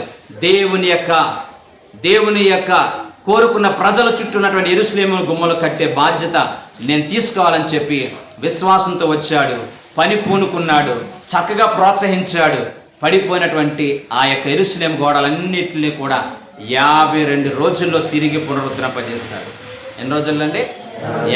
దేవుని యొక్క కోరుకున్న ప్రజల చుట్టూ ఉన్నటువంటి యెరూషలేము గుమ్మలు కట్టే బాధ్యత నేను తీసుకోవాలని చెప్పి విశ్వాసంతో వచ్చాడు, పని పూనుకున్నాడు, చక్కగా ప్రోత్సహించాడు. పడిపోయినటువంటి ఆ యొక్క యెరూషలేము గోడలన్నింటినీ కూడా 52 రోజుల్లో తిరిగి పునరుద్ధరింపజేస్తాడు. ఎన్ని రోజుల్లో అండి?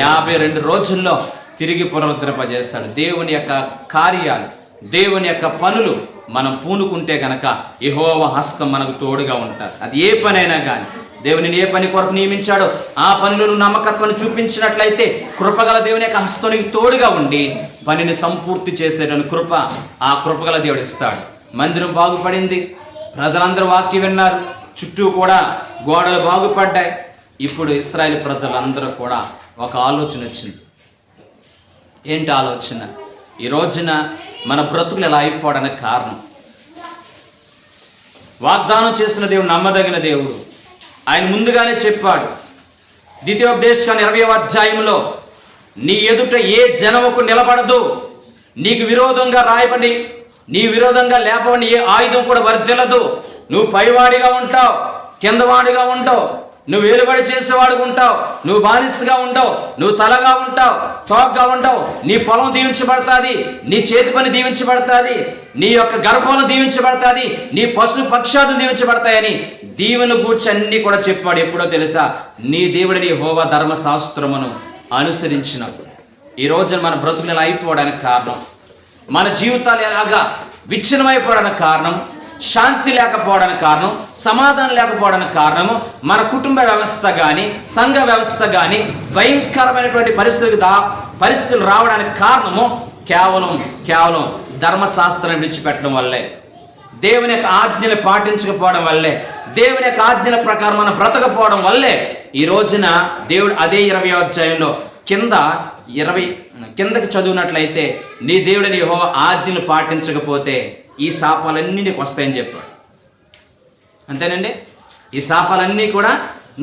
52 రోజుల్లో తిరిగి పునరుద్ధరింపజేస్తాడు. దేవుని యొక్క కార్యాలు, దేవుని యొక్క పనులు మనం పూనుకుంటే గనక యెహోవా హస్తం మనకు తోడుగా ఉంటారు. అది ఏ పనైనా కానీ దేవుని ఏ పని కొరకు నియమించాడో ఆ పనిలో నువ్వు నమ్మకత్వాన్ని చూపించినట్లయితే కృపగల దేవుని యొక్క హస్తం నీకు తోడుగా ఉండి పనిని సంపూర్తి చేసేటని ఆ కృపగల దేవుడు ఇస్తాడు. మందిరం బాగుపడింది, ప్రజలందరూ వాక్యం విన్నారు, చుట్టూ కూడా గోడలు బాగుపడ్డాయి. ఇప్పుడు ఇశ్రాయేలు ప్రజలందరూ కూడా ఒక ఆలోచన వచ్చింది. ఏంటి ఆలోచన? ఈ రోజున మన బ్రతుకులు ఎలా అయిపోవడానికి కారణం, వాగ్దానం చేసిన దేవుడు నమ్మదగిన దేవుడు. ఆయన ముందుగానే చెప్పాడు. ద్వితీయోపదేశకాండం 20వ అధ్యాయంలో నీ ఎదుట ఏ జనముకు నిలబడదు, నీకు విరోధంగా రాయబడి నీ విరోధంగా లేపబడి ఏ ఆయుధం కూడా వర్ధిల్లదు. నువ్వు పైవాడిగా ఉంటావు, కిందవాడిగా ఉంటావు, నువ్వు ఏలుబడి చేసేవాడుగా ఉంటావు, నువ్వు బానిసగా ఉండవు, నువ్వు తలగా ఉంటావు, తోకగా ఉండవు. నీ పొలం దీవించబడుతుంది, నీ చేతి పని దీవించబడుతుంది, నీ యొక్క గర్భంలో దీవించబడుతుంది, నీ పశు పక్షాలు దీవించబడతాయని దీవెను గూర్చి అన్ని కూడా చెప్పాడు. ఎప్పుడో తెలుసా? నీ దేవుడిని యెహోవా ధర్మశాస్త్రమును అనుసరించినప్పుడు. ఈ రోజున మన బ్రతుకులు ఎలా అయిపోవడానికి కారణం, మన జీవితాలు ఎలాగా విచ్ఛిన్నమైపోవడానికి కారణం, శాంతి లేకపోవడానికి కారణం, సమాధానం లేకపోవడానికి కారణము మన కుటుంబ వ్యవస్థ కానీ సంఘ వ్యవస్థ కానీ భయంకరమైనటువంటి పరిస్థితులు రావడానికి కారణము కేవలం ధర్మశాస్త్రాన్ని విడిచిపెట్టడం వల్లే. దేవుని యొక్క ఆజ్ఞలు పాటించకపోవడం వల్లే, దేవుని యొక్క ఆజ్ఞల ప్రకారం మనం బ్రతకపోవడం వల్లే ఈ రోజున దేవుడు అదే 20వ అధ్యాయంలో కిందకి చదివినట్లయితే, నీ దేవుడిని యెహోవా ఆజ్ఞలు పాటించకపోతే ఈ శాపాలన్నీ నీకు వస్తాయని చెప్పాడు. అంతేనండి, ఈ శాపాలన్నీ కూడా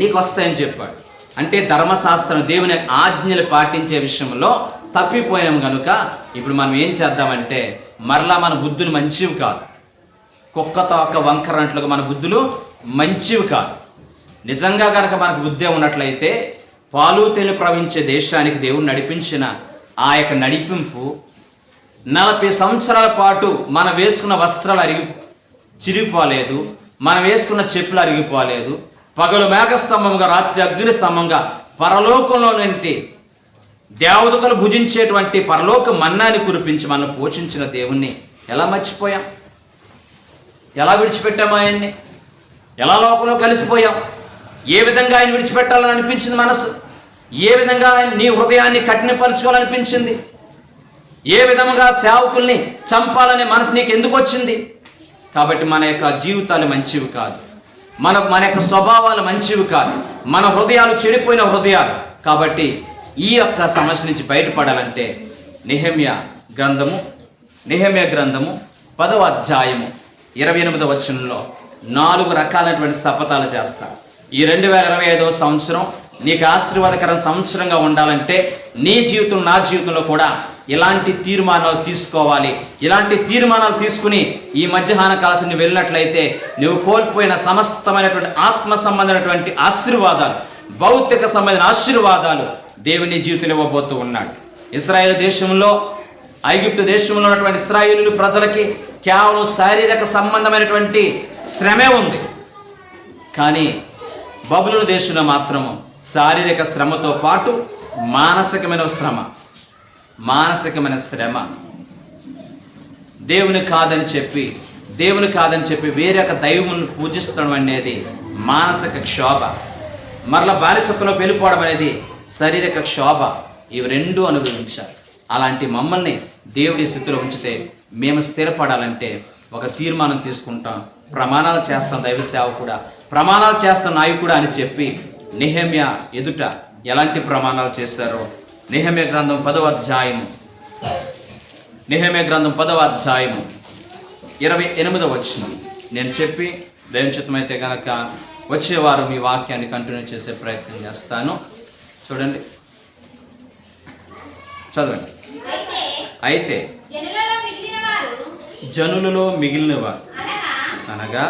నీకు వస్తాయని చెప్పాడు. అంటే ధర్మశాస్త్రం, దేవుని ఆజ్ఞలు పాటించే విషయంలో తప్పిపోయాం కనుక ఇప్పుడు మనం ఏం చేద్దామంటే, మరలా మన బుద్ధులు మంచివి కాదు, కుక్కతో ఒక వంకరంట్లుగా మన బుద్ధులు మంచివి కాదు. నిజంగా కనుక మనకు బుద్ధి ఉన్నట్లయితే పాలు తేనె ప్రవహించే దేశానికి దేవుడు నడిపించిన ఆ యొక్క నడిపింపు 40 సంవత్సరాల పాటు మనం వేసుకున్న వస్త్రాలు చిరిగిపోలేదు, మనం వేసుకున్న చెప్పులు అరిగిపోలేదు. పగలు మేఘస్తంభంగా, రాత్రి అగ్ని స్తంభంగా పరలోకంలో నుండి దేవదూతలు భుజించేటువంటి పరలోక మన్నాని కురిపించి మనం పోషించిన దేవుణ్ణి ఎలా మర్చిపోయాం? ఎలా విడిచిపెట్టాం? ఆయన్ని ఎలా లోకంలో కలిసిపోయాం? ఏ విధంగా ఆయన విడిచిపెట్టాలని అనిపించింది మనసు? ఏ విధంగా నీ హృదయాన్ని కఠినపరచుకోవాలనిపించింది? ఏ విధంగా సేవకుల్ని చంపాలనే మనసు నీకు ఎందుకు వచ్చింది? కాబట్టి మన యొక్క జీవితాలు మంచివి కాదు, మన యొక్క స్వభావాలు మంచివి కాదు, మన హృదయాలు చెడిపోయిన హృదయాలు. కాబట్టి ఈ యొక్క సమస్య నుంచి బయటపడాలంటే నెహెమ్యా గ్రంథము 10వ అధ్యాయము 28వ వచనంలో 4 రకాలైనటువంటి శపథాలు చేస్తారు. ఈ 2025వ సంవత్సరం నీకు ఆశీర్వాదకర సంవత్సరంగా ఉండాలంటే నీ జీవితం, నా జీవితంలో కూడా ఇలాంటి తీర్మానాలు తీసుకోవాలి. ఇలాంటి తీర్మానాలు తీసుకుని ఈ మధ్యాహ్న కాలాన్ని వెళ్ళినట్లయితే నువ్వు కోల్పోయిన సమస్తమైనటువంటి ఆత్మ సంబంధమైనటువంటి ఆశీర్వాదాలు, భౌతిక సంబంధమైన ఆశీర్వాదాలు దేవుని జీవితంలో ఇవ్వబోతూ ఉన్నాడు. ఇశ్రాయేలు దేశంలో, ఐగుప్తు దేశంలో ఉన్నటువంటి ఇశ్రాయేలు ప్రజలకి కేవలం శారీరక సంబంధమైనటువంటి శ్రమే ఉంది. కానీ బబులోను దేశంలో మాత్రము శారీరక శ్రమతో పాటు మానసికమైన శ్రమ. దేవుని కాదని చెప్పి వేరే ఒక దైవాన్ని పూజిస్తడం అనేది మానసిక క్షోభ. మరలా బానిసత్వంలో వెళ్ళిపోవడం అనేది శారీరక క్షోభ. ఇవి రెండు అనుభవించాలి. అలాంటి మమ్మల్ని దేవుడి స్థితిలో ఉంచితే మేము స్థిరపడాలంటే ఒక తీర్మానం తీసుకుంటాం, ప్రమాణాలు చేస్తాం. దైవ సేవకుడా, ప్రమాణాలు చేస్తాం నాయకుడా అని చెప్పి నెహెమ్యా ఎదుట ఎలాంటి ప్రమాణాలు చేశారో నెహెమ్యా గ్రంథం 10వ అధ్యాయము 28వ వచనం నేను చెప్పి దైవచిత్తమైతే కనుక వచ్చే వారం ఈ వాక్యాన్ని కంటిన్యూ చేసే ప్రయత్నం చేస్తాను. చూడండి, చదవండి. అయితే జనులలో మిగిలిన వారు అనగా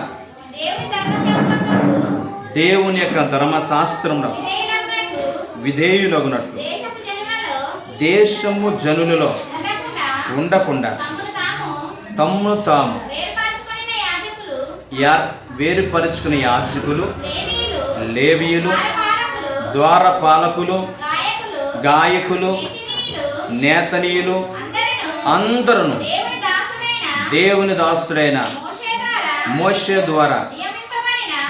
దేవుని యొక్క ధర్మశాస్త్రమును విధేయులగునట్లు దేశము జనులలో ఉండకుండా తమ్మును తాము వేరుపరుచుకునే యాజకులు, లేవీయులు, ద్వారపాలకులు, గాయకులు, నేతనీయులు అందరూ దేవుని దాసుడైన మోషే ద్వారా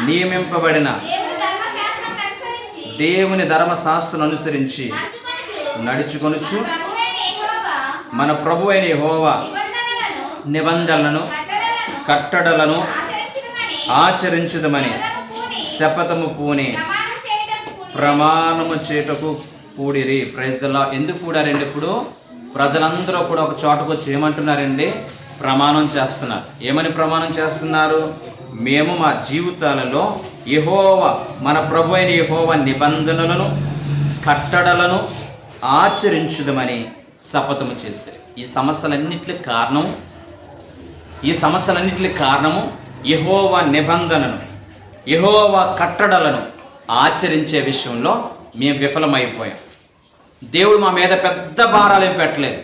నియమింపబడిన దేవుని ధర్మశాస్త్రం అనుసరించి నడుచుకొనుచు మన ప్రభు అయిన యెహోవా నిబంధనలను, కట్టడలను ఆచరించుదమని శపథము పూని ప్రమాణము చేటకు కూడిరి. Praise the Lord. ఎందుకు కూడారండి? ఇప్పుడు ప్రజలందరూ కూడా ఒక చోటకు వచ్చి ఏమంటున్నారండి? ప్రమాణం చేస్తున్నారు. ఏమని ప్రమాణం చేస్తున్నారు? మేము మా జీవితాలలో యెహోవా, మన ప్రభు అయిన యెహోవా నిబంధనలను, కట్టడలను ఆచరించుదమని శపథము చేశారు. ఈ సమస్యలన్నిటికి కారణము యెహోవా నిబంధనను, యెహోవా కట్టడలను ఆచరించే విషయంలో మేము విఫలమైపోయాం. దేవుడు మా మీద పెద్ద భారాలు పెట్టలేదు.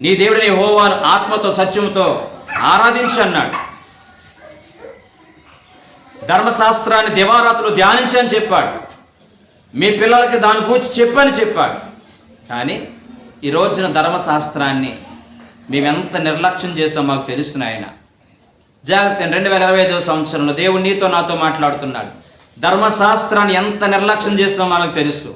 నీ దేవుడిని యెహోవాను ఆత్మతో సత్యముతో ఆరాధించు అన్నాడు. ధర్మశాస్త్రాన్ని దివారాత్రులు ధ్యానించని చెప్పాడు. మీ పిల్లలకి దాని గురించి చెప్పాడు. కానీ ఈ రోజున ధర్మశాస్త్రాన్ని మేమెంత నిర్లక్ష్యం చేసామో మాకు తెలుసు ఆయన. జాగ్రత్త. 2025వ సంవత్సరంలో దేవుడు నీతో నాతో మాట్లాడుతున్నాడు. ధర్మశాస్త్రాన్ని ఎంత నిర్లక్ష్యం చేసామో మనకు తెలుసు.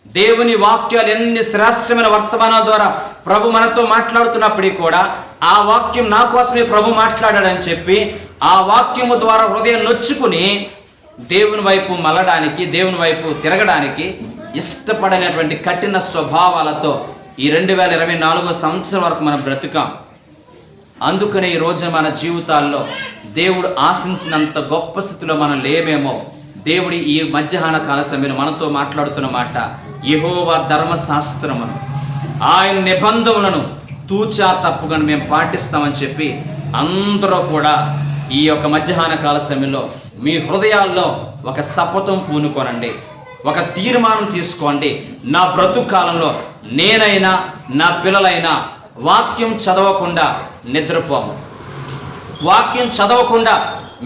దేవుని వాక్యాలు ఎన్ని శ్రేష్టమైన వర్తమానాల ద్వారా ప్రభు మనతో మాట్లాడుతున్నప్పటికీ కూడా ఆ వాక్యం నా కోసమే ప్రభు మాట్లాడాడని చెప్పి ఆ వాక్యము ద్వారా హృదయం నొచ్చుకుని దేవుని వైపు మళ్ళడానికి, దేవుని వైపు తిరగడానికి ఇష్టపడినటువంటి కఠిన స్వభావాలతో ఈ 2024 సంవత్సరం వరకు మనం బ్రతుకాం. అందుకనే ఈ రోజు మన జీవితాల్లో దేవుడు ఆశించినంత గొప్ప స్థితిలో మనం లేమేమో. దేవుడి ఈ మధ్యాహ్న కాల సమయంలో మనతో మాట్లాడుతున్న మాట, యెహోవా ధర్మశాస్త్రమును ఆయన నిబంధనలను తూచా తప్పుగా మేము పాటిస్తామని చెప్పి అందరూ కూడా ఈ యొక్క మధ్యాహ్న కాల సమయంలో మీ హృదయాల్లో ఒక శపథం పూనుకోనండి, ఒక తీర్మానం తీసుకోండి. నా బ్రతుకు కాలంలో నేనైనా నా పిల్లలైనా వాక్యం చదవకుండా నిద్రపోము, వాక్యం చదవకుండా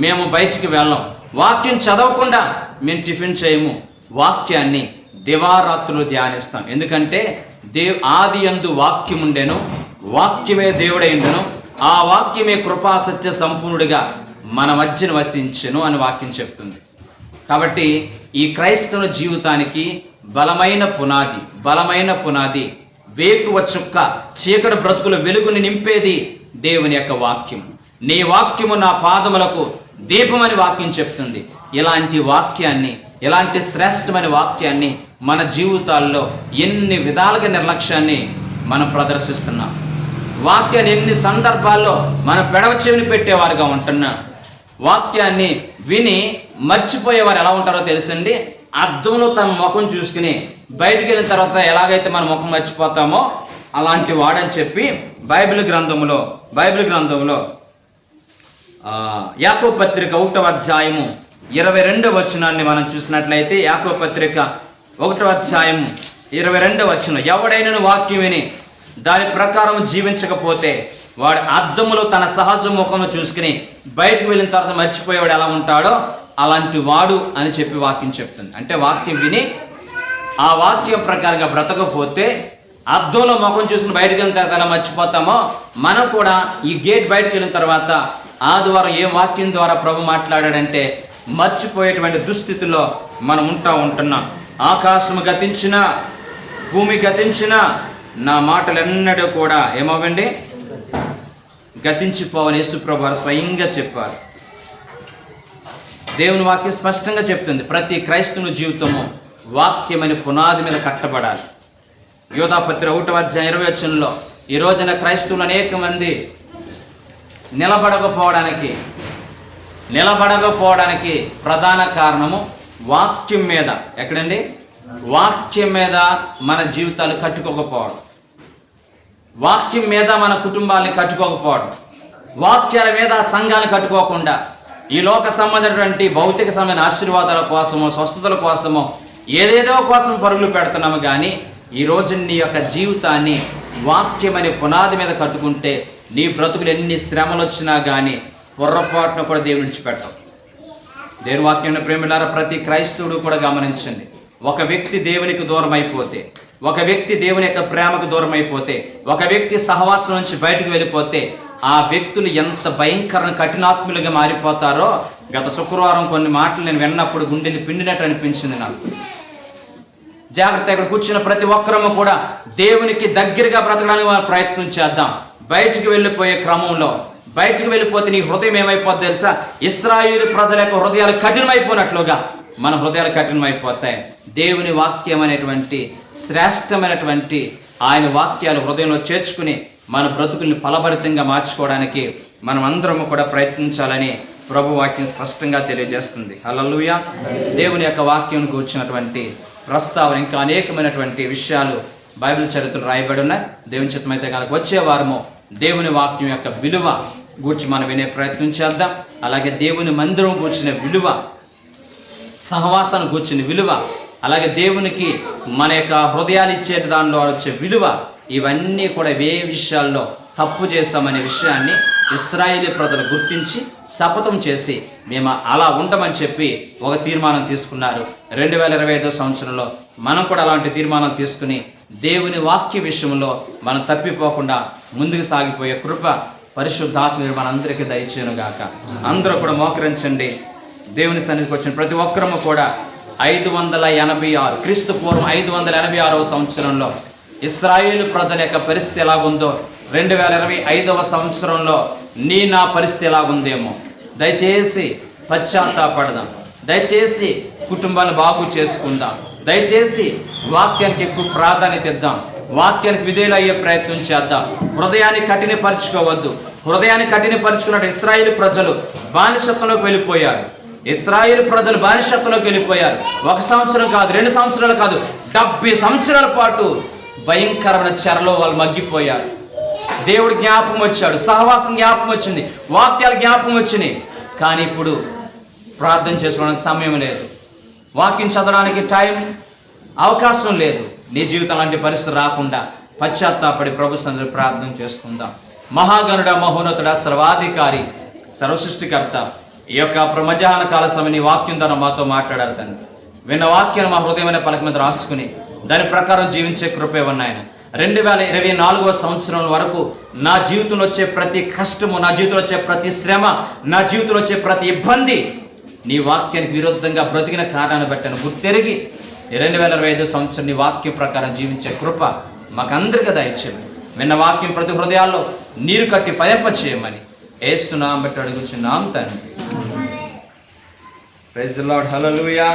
మేము బయటికి వెళ్ళం, వాక్యం చదవకుండా మేము టిఫిన్ చేయము, వాక్యాన్ని దివారాత్రులు ధ్యానిస్తాం. ఎందుకంటే ఆది యందు వాక్యం ఉండెను, వాక్యమే దేవుడైండెను, ఆ వాక్యమే కృపా సత్య సంపూర్ణుడిగా మన మధ్యన వసించెను అని వాక్యం చెప్తుంది. కాబట్టి ఈ క్రైస్తవ జీవితానికి బలమైన పునాది వేకువ చుక్క చీకటి బ్రతుకుల వెలుగుని నింపేది దేవుని యొక్క వాక్యం. నీ వాక్యము నా పాదములకు దీపమని వాక్యం చెప్తుంది. ఇలాంటి వాక్యాన్ని, ఇలాంటి శ్రేష్టమైన వాక్యాన్ని మన జీవితాల్లో ఎన్ని విధాలుగా నిర్లక్ష్యాన్ని మనం ప్రదర్శిస్తున్నాం. వాక్యాన్ని ఎన్ని సందర్భాల్లో మన పెడవ చెవిని పెట్టేవారుగా ఉంటున్నాం. వాక్యాన్ని విని మర్చిపోయేవారు ఎలా ఉంటారో తెలుసండి. అద్దంలో తమ ముఖం చూసుకుని బయటికి వెళ్ళిన తర్వాత ఎలాగైతే మన ముఖం మర్చిపోతామో అలాంటి వాడని చెప్పి బైబిల్ గ్రంథంలో యాకోబు పత్రిక 1వ అధ్యాయము 22వ వచనాన్ని మనం చూసినట్లయితే, యాకోబు పత్రిక 1వ అధ్యాయము 22వ వచనం, ఎవడైనా వాక్యం విని దాని ప్రకారం జీవించకపోతే వాడు అద్దములో తన సహజ ముఖము చూసుకుని బయటకు వెళ్ళిన తర్వాత మర్చిపోయేవాడు ఎలా ఉంటాడో అలాంటి వాడు అని చెప్పి వాక్యం చెప్తుంది. అంటే వాక్యం విని ఆ వాక్యం ప్రకారంగా బ్రతకపోతే అద్దంలో ముఖం చూసుకుని బయటకు వెళ్ళిన తర్వాత ఎలా మర్చిపోతామో మనం కూడా ఈ గేట్ బయటకు వెళ్ళిన తర్వాత ఆదివారం ఏ వాక్యం ద్వారా ప్రభు మాట్లాడాడంటే మర్చిపోయేటువంటి దుస్థితిలో మనం ఉంటున్నాం. ఆకాశము గతించిన, భూమి గతించిన, నా మాటలు ఎన్నడూ కూడా ఏమవ్వండి, గతించిపోవని యేసుప్రభు వారు స్వయంగా చెప్పారు. దేవుని వాక్యం స్పష్టంగా చెప్తుంది, ప్రతి క్రైస్తవుని జీవితము వాక్యమని పునాది మీద కట్టబడాలి. యోధాపత్రిక 1వ అధ్యాయం 20వ వచనంలో ఈ రోజున క్రైస్తవులు అనేక మంది నిలబడకపోవడానికి ప్రధాన కారణము వాక్యం మీద, ఎక్కడండి, వాక్యం మీద మన జీవితాలు కట్టుకోకపోవడం, వాక్యం మీద మన కుటుంబాన్ని కట్టుకోకపోవడం, వాక్యాల మీద సంఘాన్ని కట్టుకోకుండా ఈ లోక సంబంధమైనటువంటి భౌతిక సంబంధమైన ఆశీర్వాదాల కోసమో స్వస్థతల కోసమో ఏదేదో కోసం పరుగులు పెడుతున్నాము. కానీ ఈరోజు నీ యొక్క జీవితాన్ని వాక్యం అనే పునాది మీద కట్టుకుంటే నీ బ్రతుకులు ఎన్ని శ్రమలు వచ్చినా కానీ పొర్రపాటున కూడా దేవుని విడిచిపెట్టవు. దేవుని వాక్యం ప్రేమిలారా, ప్రతి క్రైస్తవుడు కూడా గమనించండి, ఒక వ్యక్తి దేవునికి దూరం అయిపోతే, ఒక వ్యక్తి దేవుని యొక్క ప్రేమకు దూరం అయిపోతే, ఒక వ్యక్తి సహవాసం నుంచి బయటకు వెళ్ళిపోతే ఆ వ్యక్తులు ఎంత భయంకర కఠినాత్ములుగా మారిపోతారో గత శుక్రవారం కొన్ని మాటలు నేను విన్నప్పుడు గుండెని పిండినట్టు అనిపించింది నాకు. జాగ్రత్త, ఇక్కడ కూర్చున్న ప్రతి ఒక్కరము కూడా దేవునికి దగ్గరగా బ్రతకడానికి ప్రయత్నం చేద్దాం. బయటికి వెళ్ళిపోయే క్రమంలో, బయటికి వెళ్ళిపోతే నీ హృదయం ఏమైపోద్ది తెలుసా? ఇశ్రాయేలు ప్రజల యొక్క హృదయాలు కఠినమైపోయినట్లుగా మన హృదయాలు కఠినమైపోతాయి. దేవుని వాక్యం అనేటువంటి శ్రేష్టమైనటువంటి ఆయన వాక్యాలు హృదయంలో చేర్చుకుని మన బ్రతుకుల్ని ఫలభరితంగా మార్చుకోవడానికి మనం అందరము కూడా ప్రయత్నించాలని ప్రభు వాక్యం స్పష్టంగా తెలియజేస్తుంది. హల్లెలూయా. దేవుని యొక్క వాక్యం కూర్చున్నటువంటి ప్రస్తావన ఇంకా అనేకమైనటువంటి విషయాలు బైబిల్ చరిత్రలో రాయబడి ఉన్నాయి. దేవుని చిత్తమైతే కనుక వచ్చే వారము దేవుని వాక్యం యొక్క విలువ గూర్చి మనం వినే ప్రయత్నం చేద్దాం. అలాగే దేవుని మందిరం కూర్చున్న విలువ, సహవాసాన్ని కూర్చున్న విలువ, అలాగే దేవునికి మన యొక్క హృదయాలు ఇచ్చే దానిలో వచ్చే విలువ, ఇవన్నీ కూడా ఏ విషయాల్లో తప్పు చేస్తామనే విషయాన్ని ఇశ్రాయేలీ ప్రజలు గుర్తించి శపథం చేసి మేము అలా ఉండమని చెప్పి ఒక తీర్మానం తీసుకున్నారు. 2025 సంవత్సరంలో మనం కూడా అలాంటి తీర్మానాలు తీసుకుని దేవుని వాక్య విషయంలో మనం తప్పిపోకుండా ముందుకు సాగిపోయే కృప పరిశుద్ధాత్మ మనందరికీ దయచేయునుగాక. అందరూ కూడా మోకరించండి. దేవుని సన్నిధికి వచ్చిన ప్రతి ఒక్కరము కూడా 586 క్రీస్తు పూర్వం 586వ సంవత్సరంలో ఇశ్రాయేలు ప్రజల యొక్క పరిస్థితి ఎలాగుందో 2025వ సంవత్సరంలో నా పరిస్థితి ఎలా ఉందేమో దయచేసి పశ్చాత్తాపడదాం. దయచేసి కుటుంబాన్ని బాగు చేసుకుందాం. దయచేసి వాక్యానికి ఎక్కువ ప్రాధాన్యత ఇద్దాం. వాక్యానికి విధేయులు అయ్యే ప్రయత్నం చేద్దాం. హృదయాన్ని కఠినపరుచుకోవద్దు. హృదయాన్ని కఠినపరుచుకున్నట్టు ఇశ్రాయేలు ప్రజలు బానిసత్వంలోకి వెళ్ళిపోయారు. ఇశ్రాయేలు ప్రజలు బానిసత్వంలోకి వెళ్ళిపోయారు. 1 సంవత్సరం కాదు, 2 సంవత్సరాలు కాదు, 70 సంవత్సరాల పాటు భయంకరమైన చెరలో వాళ్ళు మగ్గిపోయారు. దేవుడు జ్ఞాపకం వచ్చాడు, సహవాసం జ్ఞాపకం వచ్చింది, వాక్యాలు జ్ఞాపకం వచ్చినాయి. కానీ ఇప్పుడు ప్రార్థన చేసుకోవడానికి సమయం లేదు, వాక్యం చదవడానికి టైం అవకాశం లేదు. నీ జీవితం లాంటి పరిస్థితి రాకుండా పశ్చాత్తాపడి ప్రభు సన్నిధిలో ప్రార్థన చేసుకుందాం. మహాగణుడ, మహోన్నతుడ, సర్వాధికారి, సర్వసృష్టికర్త, ఈ యొక్క మధ్యాహ్న కాల సమయం నీ వాక్యం ద్వారా మాతో మాట్లాడారు తండ్రి. విన్న వాక్యాన్ని మా హృదయమైన పలక మీద రాసుకుని దాని ప్రకారం జీవించే కృపే ఉన్నాయన. 2024వ సంవత్సరం వరకు నా జీవితంలో వచ్చే ప్రతి కష్టము, నా జీవితంలో వచ్చే ప్రతి శ్రమ, నా జీవితంలో వచ్చే ప్రతి ఇబ్బంది నీ వాక్యానికి విరుద్ధంగా బ్రతికిన కారణాన్ని బట్టి గుర్తెరిగి 2025 సంవత్సరం నీ వాక్యం ప్రకారం జీవించే కృప మాకందరికీ దయచేయండి. విన్న వాక్యం ప్రతి హృదయాల్లో నీరు కట్టి ఫలింప చేయమని యేసు నామమున బట్టి అడుగుచున్నాం తండ్రి. Praise the Lord. హల్లెలూయా.